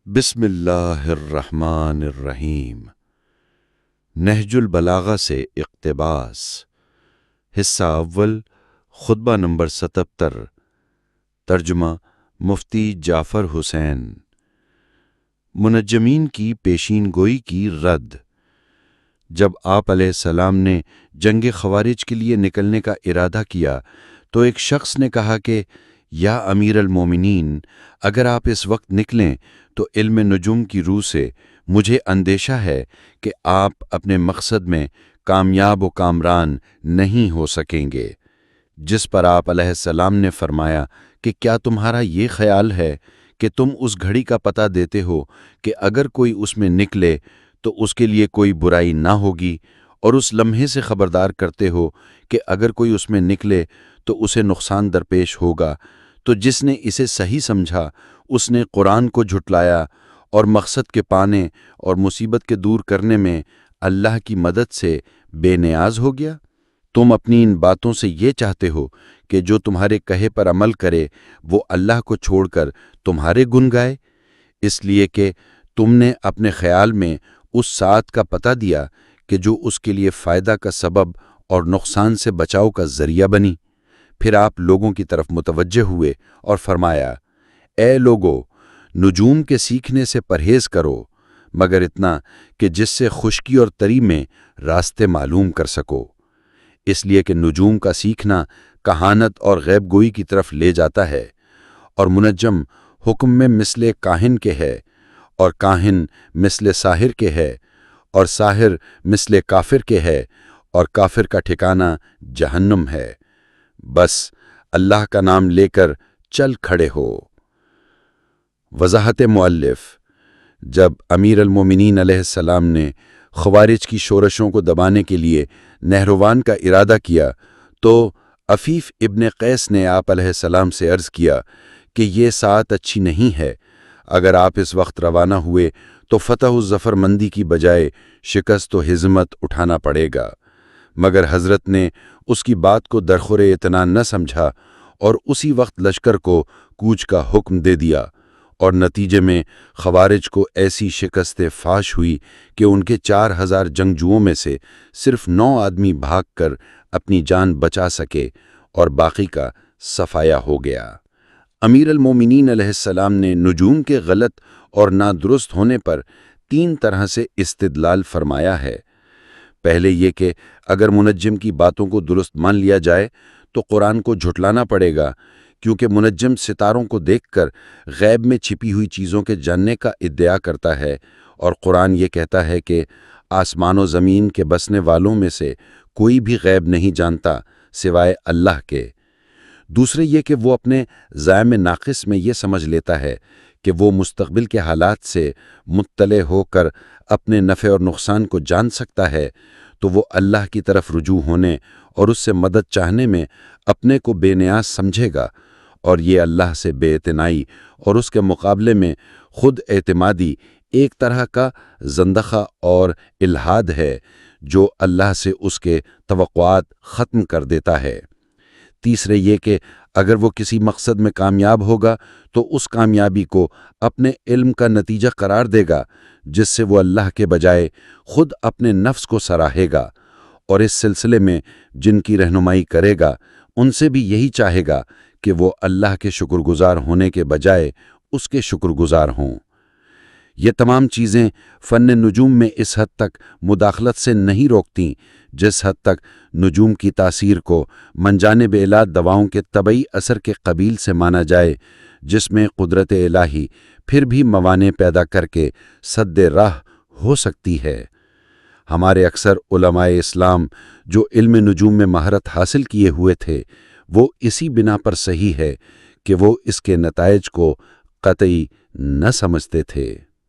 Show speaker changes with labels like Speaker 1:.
Speaker 1: بسم اللہ الرحمن الرحیم۔ نہج البلاغہ سے اقتباس، حصہ اول، خطبہ نمبر 77، ترجمہ مفتی جعفر حسین۔ منجمین کی پیشین گوئی کی رد۔ جب آپ علیہ السلام نے جنگ خوارج کے لیے نکلنے کا ارادہ کیا تو ایک شخص نے کہا کہ یا امیر المومنین، اگر آپ اس وقت نکلیں تو علم نجوم کی روح سے مجھے اندیشہ ہے کہ آپ اپنے مقصد میں کامیاب و کامران نہیں ہو سکیں گے۔ جس پر آپ علیہ السلام نے فرمایا کہ کیا تمہارا یہ خیال ہے کہ تم اس گھڑی کا پتہ دیتے ہو کہ اگر کوئی اس میں نکلے تو اس کے لیے کوئی برائی نہ ہوگی، اور اس لمحے سے خبردار کرتے ہو کہ اگر کوئی اس میں نکلے تو اسے نقصان درپیش ہوگا؟ تو جس نے اسے صحیح سمجھا اس نے قرآن کو جھٹلایا اور مقصد کے پانے اور مصیبت کے دور کرنے میں اللہ کی مدد سے بے نیاز ہو گیا۔ تم اپنی ان باتوں سے یہ چاہتے ہو کہ جو تمہارے کہے پر عمل کرے وہ اللہ کو چھوڑ کر تمہارے گن گائے، اس لیے کہ تم نے اپنے خیال میں اس ساتھ کا پتہ دیا کہ جو اس کے لیے فائدہ کا سبب اور نقصان سے بچاؤ کا ذریعہ بنی۔ پھر آپ لوگوں کی طرف متوجہ ہوئے اور فرمایا، اے لوگو، نجوم کے سیکھنے سے پرہیز کرو، مگر اتنا کہ جس سے خشکی اور تری میں راستے معلوم کر سکو، اس لیے کہ نجوم کا سیکھنا کہانت اور غیب گوئی کی طرف لے جاتا ہے، اور منجم حکم میں مثل کاہن کے ہے، اور کاہن مثل ساحر کے ہے، اور ساحر مثل کافر کے ہے، اور کافر کا ٹھکانہ جہنم ہے۔ بس اللہ کا نام لے کر چل کھڑے ہو۔ وضاحت مؤلف۔ جب امیر المومنین علیہ السلام نے خوارج کی شورشوں کو دبانے کے لیے نہروان کا ارادہ کیا تو عفیف ابن قیس نے آپ علیہ السلام سے عرض کیا کہ یہ ساعت اچھی نہیں ہے، اگر آپ اس وقت روانہ ہوئے تو فتح و ظفر مندی کی بجائے شکست و ہزیمت اٹھانا پڑے گا۔ مگر حضرت نے اس کی بات کو درخور اطمینان نہ سمجھا اور اسی وقت لشکر کو کوچ کا حکم دے دیا، اور نتیجے میں خوارج کو ایسی شکست فاش ہوئی کہ ان کے 4000 جنگجوؤں میں سے صرف 9 آدمی بھاگ کر اپنی جان بچا سکے اور باقی کا صفایا ہو گیا۔ امیر المومنین علیہ السلام نے نجوم کے غلط اور نادرست ہونے پر 3 طرح سے استدلال فرمایا ہے۔ پہلے یہ کہ اگر منجم کی باتوں کو درست مان لیا جائے تو قرآن کو جھٹلانا پڑے گا، کیونکہ منجم ستاروں کو دیکھ کر غیب میں چھپی ہوئی چیزوں کے جاننے کا ادعا کرتا ہے، اور قرآن یہ کہتا ہے کہ آسمان و زمین کے بسنے والوں میں سے کوئی بھی غیب نہیں جانتا سوائے اللہ کے۔ دوسرے یہ کہ وہ اپنے زعم ناقص میں یہ سمجھ لیتا ہے کہ وہ مستقبل کے حالات سے مطلع ہو کر اپنے نفع اور نقصان کو جان سکتا ہے، تو وہ اللہ کی طرف رجوع ہونے اور اس سے مدد چاہنے میں اپنے کو بے نیاز سمجھے گا، اور یہ اللہ سے بے اعتنائی اور اس کے مقابلے میں خود اعتمادی ایک طرح کا زندقہ اور الحاد ہے جو اللہ سے اس کے توقعات ختم کر دیتا ہے۔ تیسرے یہ کہ اگر وہ کسی مقصد میں کامیاب ہوگا تو اس کامیابی کو اپنے علم کا نتیجہ قرار دے گا، جس سے وہ اللہ کے بجائے خود اپنے نفس کو سراہے گا، اور اس سلسلے میں جن کی رہنمائی کرے گا ان سے بھی یہی چاہے گا کہ وہ اللہ کے شکر گزار ہونے کے بجائے اس کے شکر گزار ہوں۔ یہ تمام چیزیں فن نجوم میں اس حد تک مداخلت سے نہیں روکتیں جس حد تک نجوم کی تاثیر کو من جانب الہ دواؤں کے طبعی اثر کے قبیل سے مانا جائے، جس میں قدرت الہی پھر بھی موانع پیدا کر کے سد راہ ہو سکتی ہے۔ ہمارے اکثر علماء اسلام جو علم نجوم میں مہارت حاصل کیے ہوئے تھے، وہ اسی بنا پر صحیح ہے کہ وہ اس کے نتائج کو قطعی نہ سمجھتے تھے۔